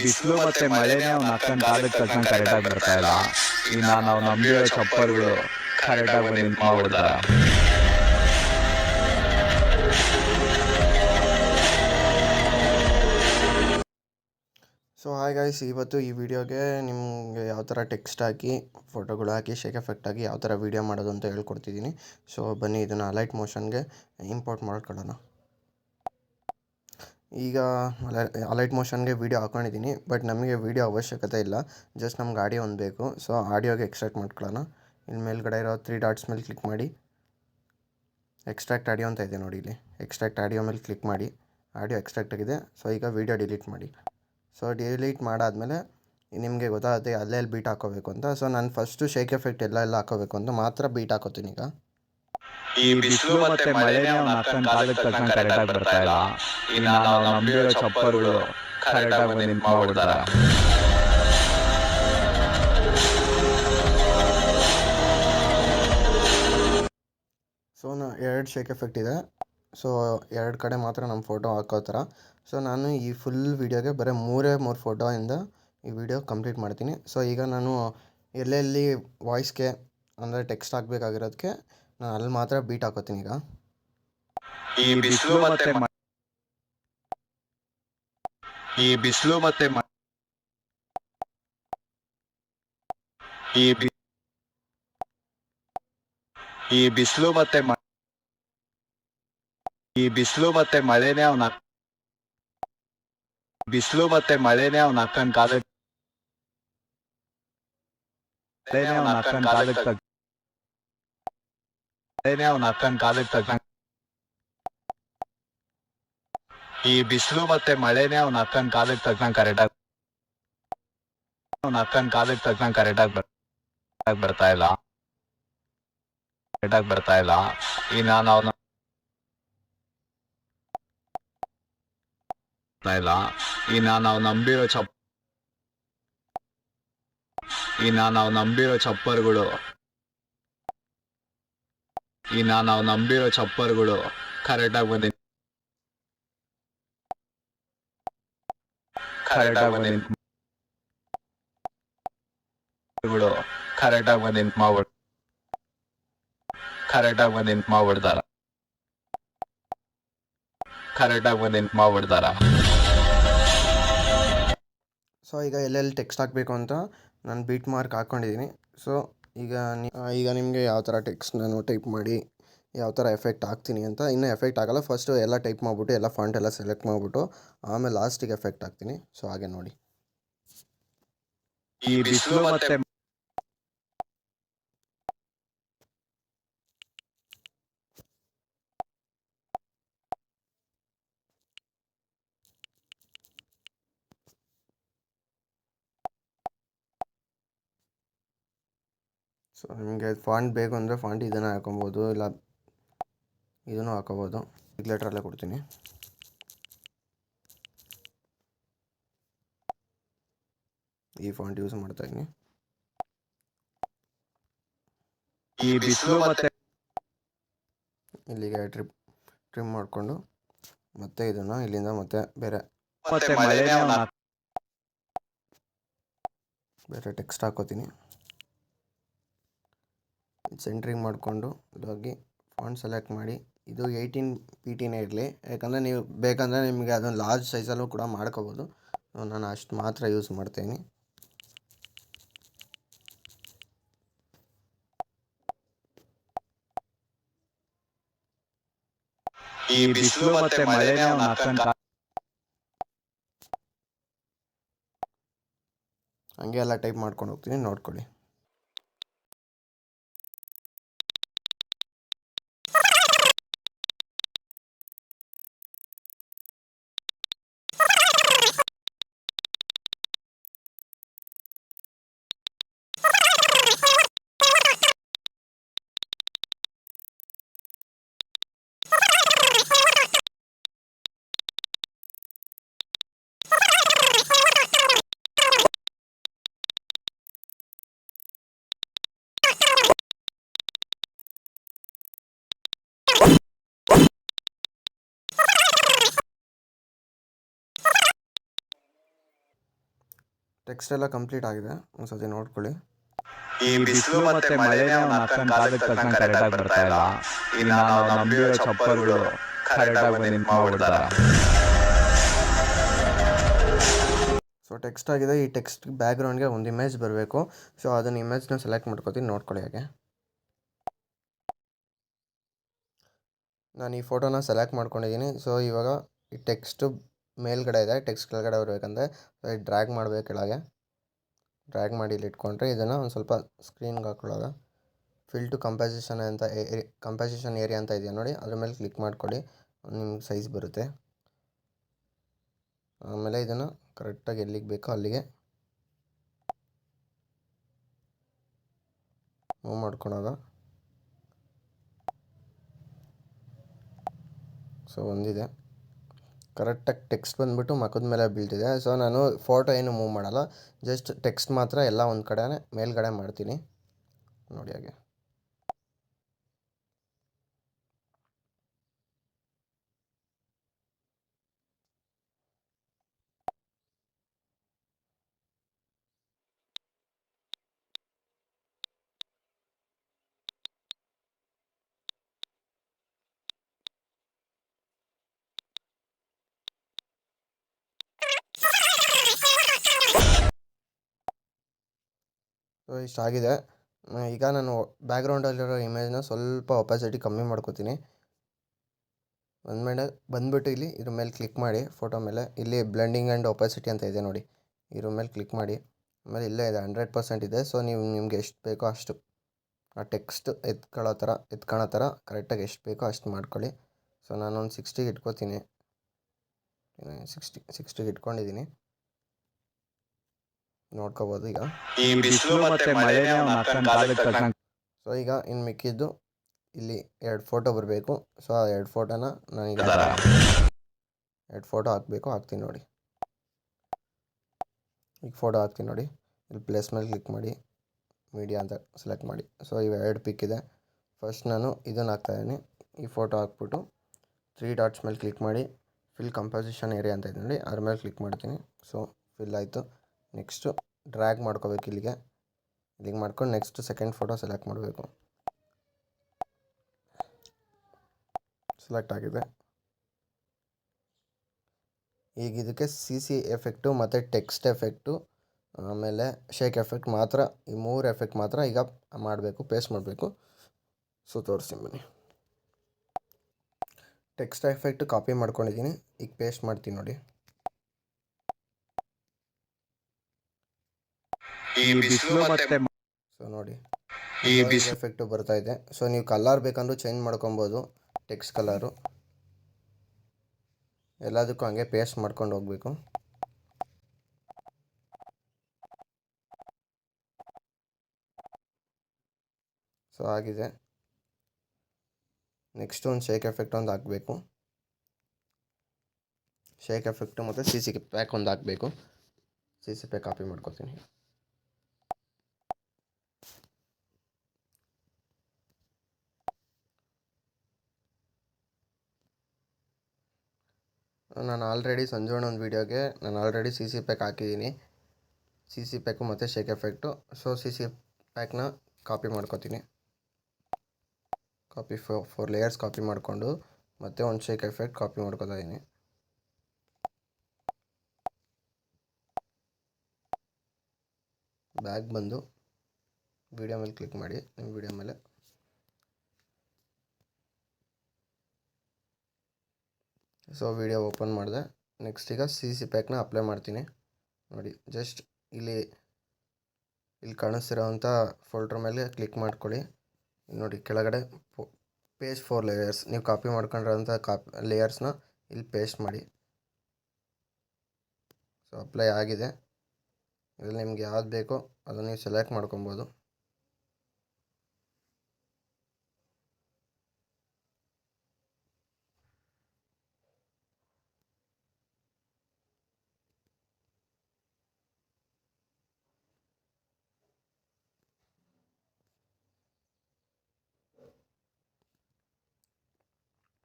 ಬಿಸಿಲು ಮತ್ತೆ ಮಳೆನೇ ಅವ್ನ ಅಕ್ಕನ ಕಾಲಕ್ಕೆ ತಕ್ಕಂಗೆ ಕರೆಕ್ಟಾಗಿ ಬರ್ತಾ ಇಲ್ಲ. ಇನ್ನು ನಾವು ನಂಬಿರೋ ಚಪ್ಪರ್ಗಳು ಕರೆಕ್ಟಾಗಿ ಬಂದು ನಿಂತು ಮಾಡ್ಬಿಡ್ತಾರ. ಸೊ ಹಾಯ್ ಗೈಸ್, ಇವತ್ತು ಈ ವಿಡಿಯೋಗೆ ನಿಮಗೆ ಯಾವ ಥರ ಟೆಕ್ಸ್ಟ್ ಹಾಕಿ ಫೋಟೋಗಳು ಹಾಕಿ ಶೇಕ್ ಎಫೆಕ್ಟ್ ಆಗಿ ಯಾವ ಥರ ವೀಡಿಯೋ ಮಾಡೋದು ಅಂತ ಹೇಳ್ಕೊಡ್ತಿದ್ದೀನಿ. ಸೊ ಬನ್ನಿ ಇದನ್ನು ಅಲೈಟ್ ಮೋಷನ್ಗೆ ಇಂಪೋರ್ಟ್ ಮಾಡ್ಕೊಳ್ಳೋಣ. ಈಗ ಅಲೈಟ್ ಮೋಷನ್ಗೆ ವೀಡಿಯೋ ಹಾಕ್ಕೊಂಡಿದ್ದೀನಿ, ಬಟ್ ನಮಗೆ ವೀಡಿಯೋ ಅವಶ್ಯಕತೆ ಇಲ್ಲ, ಜಸ್ಟ್ ನಮ್ಗೆ ಆಡಿಯೋ ಒಂದು ಬೇಕು. ಸೊ ಆಡಿಯೋಗೆ ಎಕ್ಸ್ಟ್ರಾಕ್ಟ್ ಮಾಡ್ಕೊಳ್ಳೋಣ. ಇಲ್ಲಿ ಮೇಲ್ಗಡೆ ಇರೋ 3 ಡಾಟ್ಸ್ ಮೇಲೆ ಕ್ಲಿಕ್ ಮಾಡಿ ಎಕ್ಸ್ಟ್ರಾಕ್ಟ್ ಆಡಿಯೋ ಅಂತ ಇದೆ ನೋಡಿ, ಇಲ್ಲಿ ಎಕ್ಸ್ಟ್ರಾಕ್ಟ್ ಆಡಿಯೋ ಮೇಲೆ ಕ್ಲಿಕ್ ಮಾಡಿ. ಆಡಿಯೋ ಎಕ್ಸ್ಟ್ರಾಕ್ಟ್ ಆಗಿದೆ. ಸೊ ಈಗ ವೀಡಿಯೋ ಡಿಲೀಟ್ ಮಾಡಿ. ಸೊ ಡಿಲೀಟ್ ಮಾಡಾದಮೇಲೆ ನಿಮಗೆ ಗೊತ್ತಾಗುತ್ತೆ ಅಲ್ಲೆಲ್ಲಿ ಬೀಟ್ ಹಾಕೋಬೇಕು ಅಂತ. ಸೊ ನಾನು ಫಸ್ಟು ಶೇಕ್ ಎಫೆಕ್ಟ್ ಎಲ್ಲ ಹಾಕೋಬೇಕು ಅಂತ ಮಾತ್ರ ಬೀಟ್ ಹಾಕೋತೀನಿ. ಈಗ ಈ ಬಿಸಿಲು ಮತ್ತೆ ಮಳೆನೇ ಅವ್ನ ಅಕ್ಕನ ಕಾಲಕ್ಕೆ ತಕ್ಕಂಗೆ ಕರೆಕ್ಟಾಗಿ ಬರ್ತಾ ಇಲ್ಲ. ಇನ್ನು ನಾವು ನಂಬಿರೋ ಚಪ್ಪರ್ಗಳು ಕರೆಕ್ಟಾಗಿ ಬಂದು ನಿಂತು ಮಾಡ್ಬಿಡ್ತಾರ. ಸೊ 2 ಶೇಕ್ ಎಫೆಕ್ಟ್ ಇದೆ. ಸೊ 2 ಕಡೆ ಮಾತ್ರ ನಮ್ಮ ಫೋಟೋ ಹಾಕೋ ಥರ. ಸೊ ನಾನು ಈ ಫುಲ್ ವೀಡಿಯೋಗೆ ಬರೀ 3 ಫೋಟೋಯಿಂದ ಈ ವಿಡಿಯೋ ಕಂಪ್ಲೀಟ್ ಮಾಡ್ತೀನಿ. ಸೊ ಈಗ ನಾನು ಎಲ್ಲೆಲ್ಲಿ ವಾಯ್ಸ್ಗೆ ಅಂದರೆ ಟೆಕ್ಸ್ಟ್ ಹಾಕಬೇಕಾಗಿರೋದಕ್ಕೆ ನಾನು ಅಲ್ಲಿ ಮಾತ್ರ ಬೀಟ್ ಹಾಕೋತೀನಿ. ಈಗ ಈ ಬಿಸಿಲು ಮತ್ತೆ ಈ ಬಿಸಿಲು ಮತ್ತೆ ಈ ಬಿಸಿಲು ಮತ್ತೆ ಈ ಬಿಸಿಲು ಮತ್ತೆ ಮಳೆನೇ ಅವನ ಬಿಸಿಲು ಮತ್ತೆ ಮಳೆನೇ ಅವನ ಅಕ್ಕನ ಕಾಲಕ್ಕೆ ಅವನ ಅಕ್ಕನ ಕಾಲಕ್ಕೆ ತಕ್ಕಂಗೆ ಈ ಬಿಸಿಲು ಮತ್ತೆ ಮಳೆನೇ ಅವನ ಅಕ್ಕನ ಕಾಲಕ್ಕೆ ತಕ್ಕಂಗೆ ಕರೆಕ್ಟಾಗಿ ಅವನ ಅಕ್ಕನ ಕಾಲಕ್ಕೆ ತಕ್ಕಂಗೆ ಕರೆಕ್ಟಾಗಿ ಬರ್ತಾ ಇಲ್ಲ. ಇನ್ನು ನಾವು ನಂಬಿರೋ ಚಪ್ಪರ್ಗಳು ಕರೆಕ್ಟಾಗಿ ಬಂದು ಮಾಡ್ಬಿಡ್ತಾರ. ಸೊ ಈಗ ಎಲ್ಲೆಲ್ಲಿ ಟೆಕ್ಸ್ಟ್ ಹಾಕಬೇಕು ಅಂತ ನಾನು ಬೀಟ್ ಮಾರ್ಕ್ ಹಾಕ್ಕೊಂಡಿದ್ದೀನಿ. ಸೊ ಈಗ ನಿಮಗೆ ಯಾವ ಥರ ಟೆಕ್ಸ್ಟ್ ನಾನು ಟೈಪ್ ಮಾಡಿ ಯಾವ ಥರ ಎಫೆಕ್ಟ್ ಹಾಕ್ತೀನಿ ಅಂತ ಇನ್ನೂ ಎಫೆಕ್ಟ್ ಆಗಲ್ಲ. ಫಸ್ಟು ಎಲ್ಲ ಟೈಪ್ ಮಾಡಿಬಿಟ್ಟು ಎಲ್ಲ ಫಾಂಟ್ ಎಲ್ಲ ಸೆಲೆಕ್ಟ್ ಮಾಡಿಬಿಟ್ಟು ಆಮೇಲೆ ಲಾಸ್ಟಿಗೆ ಎಫೆಕ್ಟ್ ಹಾಕ್ತೀನಿ. ಸೊ ಹಾಗೆ ನೋಡಿ. ಈ ಬಿಸಿಲು ಮತ್ತೆ ಸೊ ನಿಮಗೆ ಫಾಂಟ್ ಬೇಕು ಅಂದರೆ ಫಾಂಟ್ ಇದನ್ನು ಹಾಕೊಬೋದು, ಇಲ್ಲ ಇದನ್ನು ಹಾಕೋಬೋದು. ಬಿಗ್ ಲೆಟ್ರಲ್ಲೇ ಕೊಡ್ತೀನಿ. ಈ ಫಾಂಟ್ ಯೂಸ್ ಮಾಡ್ತಾಯಿದ್ದೀನಿ. ಈ ಬಿಸಿಲು ಮತ್ತೆ ಇಲ್ಲಿಗೆ ಟ್ರಿಮ್ ಮಾಡಿಕೊಂಡು ಮತ್ತೆ ಇದನ್ನು ಇಲ್ಲಿಂದ ಮತ್ತೆ ಬೇರೆ ಟೆಕ್ಸ್ಟ್ ಹಾಕೋತೀನಿ. ಸೆಂಟ್ರಿಂಗ್ ಮಾಡಿಕೊಂಡು ಹೋಗಿ ಫಾಂಟ್ ಸೆಲೆಕ್ಟ್ ಮಾಡಿ. ಇದು 18 PTನೇ ಇರಲಿ, ಯಾಕಂದರೆ ನೀವು ಬೇಕಂದರೆ ನಿಮಗೆ ಅದನ್ನು ಲಾರ್ಜ್ ಸೈಜಲ್ಲೂ ಕೂಡ ಮಾಡ್ಕೋಬೋದು. ನಾನು ಅಷ್ಟು ಮಾತ್ರ ಯೂಸ್ ಮಾಡ್ತೀನಿ. ಈ ಬಿಸಿಲು ಮತ್ತೆ ಮಳೆನೇ ಅವನ ಅಕ್ಕನ ಹಂಗೆ ಎಲ್ಲ ಟೈಪ್ ಮಾಡ್ಕೊಂಡು ಹೋಗ್ತೀನಿ, ನೋಡ್ಕೊಳ್ಳಿ. ಟೆಕ್ಸ್ಟ್ ಎಲ್ಲ ಕಂಪ್ಲೀಟ್ ಆಗಿದೆ, ಒಂದ್ಸತಿ ನೋಡ್ಕೊಳ್ಳಿ. ಈ ಬಿಸಿಲು ಮತ್ತೆ ಮಳೆನೇ ಅವ್ನ ಅಕ್ಕನ ಕಾಲಕ್ಕೆ ತಕ್ಕಂಗೆ ಕರೆಕ್ಟಾಗಿ ಬರ್ತಾ ಇಲ್ಲ. ಇನ್ನು ನಾವು ನಂಬಿರೋ ಚಪ್ಪಲ್ಗಳು ಕರೆಕ್ಟಾಗಿ ಬಂದು ನಿಂತು ಮಾಡ್ಬಿಡ್ತಾರ. ಸೊ ಟೆಕ್ಸ್ಟ್ ಆಗಿದೆ. ಈ ಟೆಕ್ಸ್ಟ್ ಬ್ಯಾಕ್ಗ್ರೌಂಡ್ಗೆ ಒಂದು ಇಮೇಜ್ ಬರಬೇಕು. ಸೊ ಅದನ್ನು ಇಮೇಜ್ನ ಸೆಲೆಕ್ಟ್ ಮಾಡ್ಕೊತೀನಿ, ನೋಡ್ಕೊಳ್ಳಿ ಹಾಗೆ. ನಾನು ಈ ಫೋಟೋನ ಸೆಲೆಕ್ಟ್ ಮಾಡ್ಕೊಂಡಿದ್ದೀನಿ. ಸೊ ಇವಾಗ ಈ ಟೆಕ್ಸ್ಟು ಮೇಲ್ಗಡೆ ಇದೆ, ಟೆಕ್ಸ್ಟ್ ಕೆಳಗಡೆ ಬರಬೇಕಂದ್ರೆ ಡ್ರ್ಯಾಗ್ ಮಾಡಬೇಕು ಕೆಳಗೆ. ಡ್ರ್ಯಾಗ್ ಮಾಡಿ ಇಲ್ಲಿ ಇಟ್ಕೊಂಡ್ರೆ ಇದನ್ನು ಒಂದು ಸ್ವಲ್ಪ ಸ್ಕ್ರೀನ್ಗೆ ಹಾಕೊಳ್ಳೋದ. ಫಿಲ್ ಟು ಕಂಪೋಸಿಷನ್ ಅಂತ ಕಂಪೋಸಿಷನ್ ಏರಿಯಾ ಅಂತ ಇದೆಯಾ ನೋಡಿ, ಅದ್ರ ಮೇಲೆ ಕ್ಲಿಕ್ ಮಾಡ್ಕೊಳ್ಳಿ, ನಿಮ್ಗೆ ಸೈಜ್ ಬರುತ್ತೆ. ಆಮೇಲೆ ಇದನ್ನು ಕರೆಕ್ಟಾಗಿ ಎಲ್ಲಿಗೆ ಬೇಕೋ ಅಲ್ಲಿಗೆ ಮೂವ್ ಮಾಡ್ಕೊಳೋದ. ಸೊ ಒಂದಿದೆ, ಕರೆಕ್ಟಾಗಿ ಟೆಕ್ಸ್ಟ್ ಬಂದುಬಿಟ್ಟು ಮಖದ ಮೇಲೆ ಬೀಳ್ತಿದೆ. ಸೊ ನಾನು ಫೋಟೋ ಏನು ಮೂವ್ ಮಾಡಲ್ಲ, ಜಸ್ಟ್ ಟೆಕ್ಸ್ಟ್ ಮಾತ್ರ ಎಲ್ಲ ಒಂದು ಕಡೆ ಮೇಲ್ಗಡೆ ಮಾಡ್ತೀನಿ ನೋಡಿ ಹಾಗೆ. ಸೊ ಇಷ್ಟಾಗಿದೆ. ಈಗ ನಾನು ಬ್ಯಾಕ್ಗ್ರೌಂಡಲ್ಲಿರೋ ಇಮೇಜ್ನ ಸ್ವಲ್ಪ ಒಪಾಸಿಟಿ ಕಮ್ಮಿ ಮಾಡ್ಕೋತೀನಿ. ಬಂದುಬಿಟ್ಟು ಇಲ್ಲಿ ಇದ್ರ ಮೇಲೆ ಕ್ಲಿಕ್ ಮಾಡಿ, ಫೋಟೋ ಮೇಲೆ ಇಲ್ಲಿ ಬ್ಲೆಂಡಿಂಗ್ ಆ್ಯಂಡ್ ಒಪಾಸಿಟಿ ಅಂತ ಇದೆ ನೋಡಿ, ಇದ್ರ ಮೇಲೆ ಕ್ಲಿಕ್ ಮಾಡಿ. ಆಮೇಲೆ ಇಲ್ಲೇ ಇದೆ 100% ಇದೆ. ಸೊ ನಿಮ್ಗೆ ಎಷ್ಟು ಬೇಕೋ ಅಷ್ಟು ಆ ಟೆಕ್ಸ್ಟ್ ಎತ್ಕೊಳ್ಳೋ ಥರ ಕರೆಕ್ಟಾಗಿ ಎಷ್ಟು ಬೇಕೋ ಅಷ್ಟು ಮಾಡ್ಕೊಳ್ಳಿ. ಸೊ ನಾನೊಂದು 60ಗೆ ಇಟ್ಕೋತೀನಿ, 60ಗೆ ಇಟ್ಕೊಂಡಿದ್ದೀನಿ, ನೋಡ್ಕೋಬೋದು ಈಗ. ಈ ಬಿಸಿಲು ಮತ್ತೆ ಮಳೆನೇ ಅವ್ನ ಅಕ್ಕನ ಕಾಲಕ್ಕೆ ತಕ್ಕಂಗೆ. ಸೊ ಈಗ ಇನ್ನು ಮಿಕ್ಕಿದ್ದು ಇಲ್ಲಿ 2 ಫೋಟೋ ಬರಬೇಕು. ಸೊ ಆ 2 ಫೋಟೋನ ನಾನೀಗ 2 ಫೋಟೋ ಹಾಕ್ತೀನಿ ನೋಡಿ. ಈಗ ಫೋಟೋ ಹಾಕ್ತೀನಿ ನೋಡಿ, ಇಲ್ಲಿ ಪ್ಲೇಸ್ ಮೇಲೆ ಕ್ಲಿಕ್ ಮಾಡಿ, ಮೀಡಿಯಾ ಅಂತ ಸೆಲೆಕ್ಟ್ ಮಾಡಿ. ಸೊ ಇವು 2 ಪಿಕ್ ಇದೆ. ಫಸ್ಟ್ ನಾನು ಇದನ್ನು ಹಾಕ್ತಾಯಿದ್ದೀನಿ. ಈ ಫೋಟೋ ಹಾಕ್ಬಿಟ್ಟು 3 ಡಾಟ್ಸ್ ಮೇಲೆ ಕ್ಲಿಕ್ ಮಾಡಿ, ಫಿಲ್ ಕಂಪೋಸಿಷನ್ ಏರಿಯಾ ಅಂತ ಇದೆ ನೋಡಿ, ಅದ್ರ ಮೇಲೆ ಕ್ಲಿಕ್ ಮಾಡ್ತೀನಿ. ಸೊ ಫಿಲ್ ಆಯಿತು. ನೆಕ್ಸ್ಟು ಡ್ರ್ಯಾಗ್ ಮಾಡ್ಕೋಬೇಕು ಇಲ್ಲಿಗೆ ಮಾಡ್ಕೊಂಡು ನೆಕ್ಸ್ಟ್ ಸೆಕೆಂಡ್ ಫೋಟೋ ಸೆಲೆಕ್ಟ್ ಮಾಡಬೇಕು. ಸೆಲೆಕ್ಟ್ ಆಗಿದೆ. ಈಗ ಇದಕ್ಕೆ CC ಎಫೆಕ್ಟು ಮತ್ತು ಟೆಕ್ಸ್ಟ್ ಎಫೆಕ್ಟು ಆಮೇಲೆ ಶೇಕ್ ಎಫೆಕ್ಟ್ ಮಾತ್ರ, ಈ 3 ಎಫೆಕ್ಟ್ ಮಾತ್ರ ಈಗ ಮಾಡಬೇಕು, ಪೇಸ್ಟ್ ಮಾಡಬೇಕು. ಸೊ ತೋರಿಸ್ತೀನಿ ಬನ್ನಿ. ಟೆಕ್ಸ್ಟ್ ಎಫೆಕ್ಟ್ ಕಾಪಿ ಮಾಡ್ಕೊಂಡಿದ್ದೀನಿ, ಈಗ ಪೇಸ್ಟ್ ಮಾಡ್ತೀನಿ ನೋಡಿ. ಈ ಬಿಸಿಲು ಮತ್ತೆ ಸೊ ನೋಡಿ ಈ ಎಫೆಕ್ಟು ಬರ್ತಾ ಇದೆ. ಸೊ ನೀವು ಕಲರ್ ಬೇಕಂದ್ರೂ ಚೇಂಜ್ ಮಾಡ್ಕೊಬೋದು, ಟೆಕ್ಸ್ಟ್ ಕಲರು ಎಲ್ಲದಕ್ಕೂ ಹಂಗೆ ಪೇಸ್ಟ್ ಮಾಡ್ಕೊಂಡು ಹೋಗಬೇಕು. ಸೊ ಆಗಿದೆ. ನೆಕ್ಸ್ಟ್ ಒಂದು ಶೇಕ್ ಎಫೆಕ್ಟ್ ಒಂದು ಹಾಕಬೇಕು. ಶೇಕ್ ಎಫೆಕ್ಟು ಮತ್ತು CC ಪ್ಯಾಕ್ ಒಂದು ಹಾಕಬೇಕು. CC ಪ್ಯಾಕ್ ಕಾಪಿ ಮಾಡ್ಕೊತೀನಿ. ನಾನು ಆಲ್ರೆಡಿ ಸಂಜೋಣ ಒಂದು ವೀಡಿಯೋಗೆ CC ಪ್ಯಾಕ್ ಹಾಕಿದ್ದೀನಿ, CC ಪ್ಯಾಕು ಮತ್ತು ಶೇಕ್ ಎಫೆಕ್ಟು. ಸೊ CC ಪ್ಯಾಕ್ನ ಕಾಪಿ ಮಾಡ್ಕೊತೀನಿ. ಕಾಪಿ 4 ಲೇಯರ್ಸ್ ಕಾಪಿ ಮಾಡಿಕೊಂಡು ಮತ್ತೆ ಒಂದು ಶೇಕ್ ಎಫೆಕ್ಟ್ ಕಾಪಿ ಮಾಡ್ಕೊತಾ ಇದ್ದೀನಿ. ಬ್ಯಾಗ್ ಬಂದು ವಿಡಿಯೋ ಮೇಲೆ ಕ್ಲಿಕ್ ಮಾಡಿ, ನಿಮ್ಮ ವಿಡಿಯೋ ಮೇಲೆ ಸೊ ವಿಡಿಯೋ ಓಪನ್ ಮಾಡಿದೆ. ನೆಕ್ಸ್ಟ್ ಈಗ CC ಪ್ಯಾಕ್ನ ಅಪ್ಲೈ ಮಾಡ್ತೀನಿ ನೋಡಿ. ಜಸ್ಟ್ ಇಲ್ಲಿ ಕಾಣಿಸ್ತಿರೋವಂಥ ಫೋಲ್ಡ್ರ್ ಮೇಲೆ ಕ್ಲಿಕ್ ಮಾಡ್ಕೊಳ್ಳಿ ನೋಡಿ. ಕೆಳಗಡೆ ಪೇಜ್ 4 ಲೇಯರ್ಸ್ ನೀವು ಕಾಪಿ ಮಾಡ್ಕೊಂಡಿರೋಂಥ ಲೇಯರ್ಸ್ನ ಇಲ್ಲಿ ಪೇಸ್ಟ್ ಮಾಡಿ. ಸೊ ಅಪ್ಲೈ ಆಗಿದೆ. ಇದರಲ್ಲಿ ನಿಮ್ಗೆ ಯಾವ್ದು ಬೇಕೋ ಅದನ್ನು ನೀವು ಸೆಲೆಕ್ಟ್ ಮಾಡ್ಕೊಬೋದು.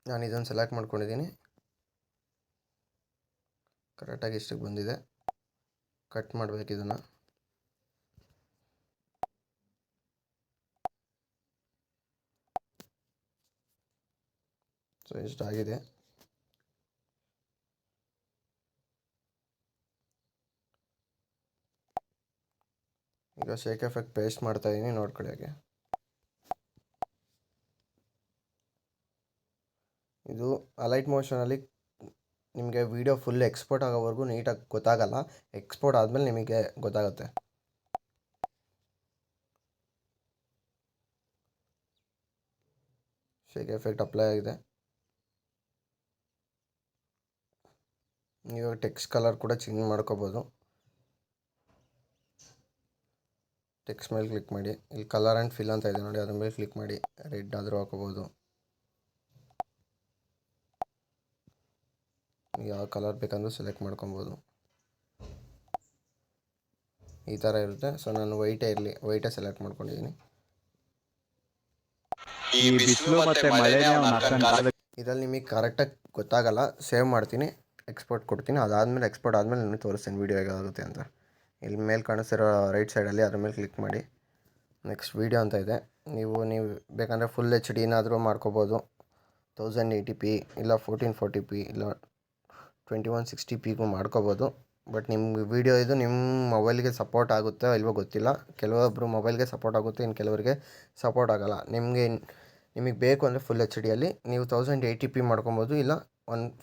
ನಾನು ಇದನ್ನು ಸೆಲೆಕ್ಟ್ ಮಾಡ್ಕೊಂಡಿದ್ದೀನಿ, ಕರೆಕ್ಟಾಗಿ ಇಷ್ಟಕ್ಕೆ ಬಂದಿದೆ. ಕಟ್ ಮಾಡಬೇಕು ಇದನ್ನು. ಸೊ ಇಷ್ಟಾಗಿದೆ. ಈಗ ಶೇಕ್ ಎಫೆಕ್ಟ್ ಪೇಸ್ಟ್ ಮಾಡ್ತಾಯಿದ್ದೀನಿ, ನೋಡ್ಕೊಳ್ಳಿ ಹಾಗೆ. ಇದು ಅಲೈಟ್ ಮೋಷನಲ್ಲಿ ನಿಮಗೆ ವಿಡಿಯೋ ಫುಲ್ ಎಕ್ಸ್ಪೋರ್ಟ್ ಆಗೋವರೆಗೂ ನೀಟಾಗಿ ಗೊತ್ತಾಗಲ್ಲ. ಎಕ್ಸ್ಪೋರ್ಟ್ ಆದಮೇಲೆ ನಿಮಗೆ ಗೊತ್ತಾಗುತ್ತೆ. ಶೇಕ್ ಎಫೆಕ್ಟ್ ಅಪ್ಲೈ ಆಗಿದೆ. ನೀವು ಟೆಕ್ಸ್ಟ್ ಕಲರ್ ಕೂಡ ಚೇಂಜ್ ಮಾಡ್ಕೋಬೋದು. ಟೆಕ್ಸ್ಟ್ ಮೇಲೆ ಕ್ಲಿಕ್ ಮಾಡಿ, ಇಲ್ಲಿ ಕಲರ್ ಆ್ಯಂಡ್ ಫಿಲ್ ಅಂತ ಇದೆ ನೋಡಿ, ಅದ್ರ ಮೇಲೆ ಕ್ಲಿಕ್ ಮಾಡಿ ರೆಡ್ ಆದರೂ ಹಾಕೋಬೋದು. ಯಾವ ಕಲರ್ ಬೇಕಂದ್ರೂ ಸೆಲೆಕ್ಟ್ ಮಾಡ್ಕೊಬೋದು. ಈ ಥರ ಇರುತ್ತೆ. ಸೊ ನಾನು ವೈಟೇ ಸೆಲೆಕ್ಟ್ ಮಾಡ್ಕೊಂಡಿದ್ದೀನಿ. ಇದರಲ್ಲಿ ನಿಮಗೆ ಕರೆಕ್ಟಾಗಿ ಗೊತ್ತಾಗಲ್ಲ. ಸೇವ್ ಮಾಡ್ತೀನಿ, ಎಕ್ಸ್ಪೋರ್ಟ್ ಕೊಡ್ತೀನಿ. ಅದಾದಮೇಲೆ ಎಕ್ಸ್ಪೋರ್ಟ್ ಆದಮೇಲೆ ನಿಮಗೆ ತೋರಿಸ್ತೀನಿ ವೀಡಿಯೋ ಹೇಗಾಗುತ್ತೆ ಅಂತ. ಇಲ್ಲಿ ಮೇಲೆ ಕಾಣಿಸ್ತಿರೋ ರೈಟ್ ಸೈಡಲ್ಲಿ ಅದ್ರ ಮೇಲೆ ಕ್ಲಿಕ್ ಮಾಡಿ ನೆಕ್ಸ್ಟ್ ವೀಡಿಯೋ ಅಂತ ಇದೆ. ನೀವು ಬೇಕಂದರೆ ಫುಲ್ HD ಮಾಡ್ಕೋಬೋದು. 1080p ಇಲ್ಲ 1440p ಇಲ್ಲ 2160p ಮಾಡ್ಕೋಬೋದು. ಬಟ್ ನಿಮ್ಗೆ ವೀಡಿಯೋ ಇದು ನಿಮ್ಮ ಮೊಬೈಲ್ಗೆ ಸಪೋರ್ಟ್ ಆಗುತ್ತೋ ಇಲ್ವೋ ಗೊತ್ತಿಲ್ಲ. ಕೆಲವೊಬ್ಬರು ಮೊಬೈಲ್ಗೆ ಸಪೋರ್ಟ್ ಆಗುತ್ತೆ, ಇನ್ನು ಕೆಲವರಿಗೆ ಸಪೋರ್ಟ್ ಆಗೋಲ್ಲ. ನಿಮಗೆ ಬೇಕು ಅಂದರೆ ಫುಲ್ HD ನೀವು 1080p ಮಾಡ್ಕೊಬೋದು, ಇಲ್ಲ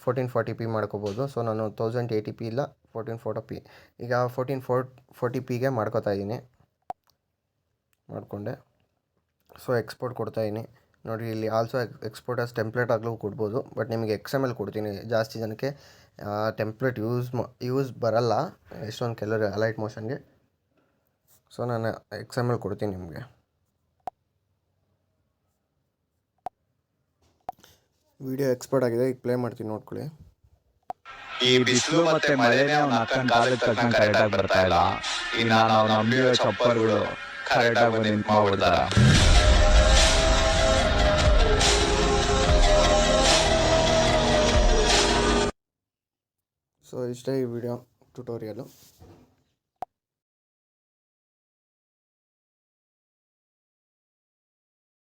1440p ಮಾಡ್ಕೋಬೋದು. ಸೊ ನಾನು 1080p ಇಲ್ಲ 1440p, ಈಗ 1440pಗೆ ಮಾಡ್ಕೋತಾ ಇದ್ದೀನಿ. ಮಾಡಿಕೊಂಡೆ. ಸೊ ಎಕ್ಸ್ಪೋರ್ಟ್ ಕೊಡ್ತಾಯಿದ್ದೀನಿ ನೋಡಿ. ಇಲ್ಲಿ ಆಲ್ಸೋ ಎಕ್ಸ್ಪೋರ್ಟ್ ಆಸ್ ಟೆಂಪ್ಲೇಟ್ ಆಗಲೂ ಕೊಡ್ಬೋದು. ಬಟ್ ನಿಮಗೆ XML ಕೊಡ್ತೀನಿ. ಜಾಸ್ತಿ ಜನಕ್ಕೆ ಟೆಂಪ್ಲೇಟ್ ಯೂಸ್ ಬರಲ್ಲ, ಎಷ್ಟೊಂದು ಕೆಲವರು ಅಲೈಟ್ ಮೋಷನ್ಗೆ. ಸೊ ನಾನು XML ಕೊಡ್ತೀನಿ ನಿಮಗೆ. ವಿಡಿಯೋ ಎಕ್ಸ್ಪೋರ್ಟ್ ಆಗಿದೆ, ಈಗ ಪ್ಲೇ ಮಾಡ್ತೀನಿ, ನೋಡ್ಕೊಳ್ಳಿ. ಈ ಬಿಸಿಲು ಮತ್ತೆ ಮಳೆನೇ ಅವ್ನ ಅಕ್ಕನ ಕಾಲಕ್ಕೆ ತಕ್ಕಂಗೆ ಕರೆಕ್ಟಾಗಿ ಬರ್ತಾ ಇಲ್ಲ. ಇನ್ನು ನಾವು ನಂಬಿರೋ ಚಪ್ಪರ್ಗಳು ಕರೆಕ್ಟಾಗಿ ಬಂದು ನಿಂತು ಮಾಡ್ಬಿಡ್ತಾರ. ಸೊ ಇಷ್ಟೇ ಈ ವಿಡಿಯೋ ಟ್ಯುಟೋರಿಯಲು.